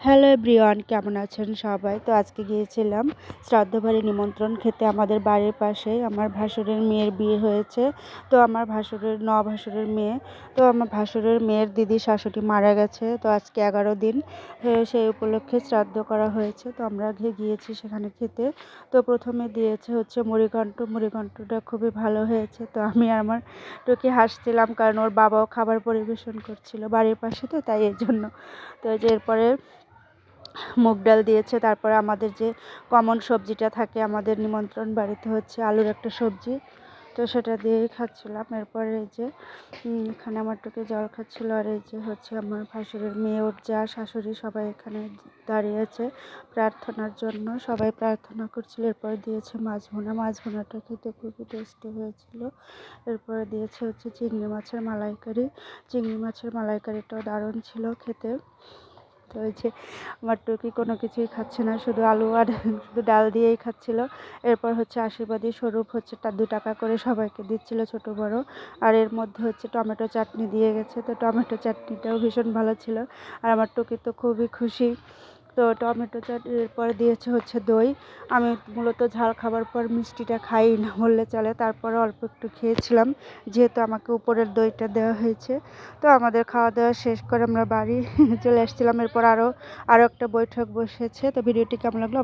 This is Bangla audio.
হ্যালো এভরিওয়ান, কেমন আছেন সবাই? তো আজকে গিয়েছিলাম শ্রাদ্ধ বাড়ি নিমন্ত্রণ খেতে। আমাদের বাড়ির পাশেই আমার ভাসুরের মেয়ের বিয়ে হয়েছে। তো আমার ভাসুরের ভাসুরের মেয়ে, তো আমার ভাসুরের মেয়ের দিদি শাশুড়ি মারা গেছে। তো আজকে 11 দিন সেই উপলক্ষে শ্রাদ্ধ করা হয়েছে। তো আমরা গিয়েছি সেখানে খেতে। তো প্রথমে দিয়েছে হচ্ছে মুড়িঘণ্ট। মুড়িঘণ্টটা খুবই ভালো হয়েছে। তো আমি আর আমার টুকি হাসছিলাম, কারণ ওর বাবাও খাবার পরিবেশন করছিল বাড়ির পাশে, তো তাই এর জন্য। তো যে এরপরে মুগ ডাল দিয়েছে। তারপরে আমাদের যে কমন সবজিটা থাকে আমাদের নিমন্ত্রণ বাড়িতে, হচ্ছে আলুর একটা সবজি। তো সেটা দিয়েই খাচ্ছিলাম। এরপরে এই যে এখানে আমার টুকে জল খাচ্ছিল, আর এই যে হচ্ছে আমার ভাসুরের মেয়ে, ওর যা শাশুড়ি সবাই এখানে দাঁড়িয়ে আছে প্রার্থনার জন্য। সবাই প্রার্থনা করছিল। এরপরে দিয়েছে মাছ ভুনা। মাছ ভুনাটা খেতে খুবই টেস্টি হয়েছিল। এরপরে দিয়েছে হচ্ছে চিংড়ি মাছের মালাইকারি। চিংড়ি মাছের মালাইকারিটাও দারুণ ছিল খেতে। তো ওই যে আমার টুকি কোনো কিছুই খাচ্ছে না, শুধু আলু আর শুধু ডাল দিয়েই খাচ্ছিল। এরপর হচ্ছে আশীর্বাদী স্বরূপ হচ্ছে 2 টাকা করে সবাইকে দিচ্ছিল, ছোট বড়। আর এর মধ্যে হচ্ছে টমেটো চাটনি দিয়ে গেছে। তো টমেটো চাটনিটাও ভীষণ ভালো ছিল, আর আমার টুকি তো খুবই খুশি। তো টমেটো চাটনির পরে দিয়েছে হচ্ছে দই। আমি মূলত ঝাল খাবার পর মিষ্টিটা খাই না বললে চলে, তারপরে অল্প একটু খেয়েছিলাম, যেহেতু আমাকে উপরের দইটা দেওয়া হয়েছে। তো আমাদের খাওয়া দাওয়া শেষ করে আমরা বাড়ি চলে এসেছিলাম। এরপর আরও একটা বৈঠক বসেছে। তো ভিডিওটি কেমন লাগলো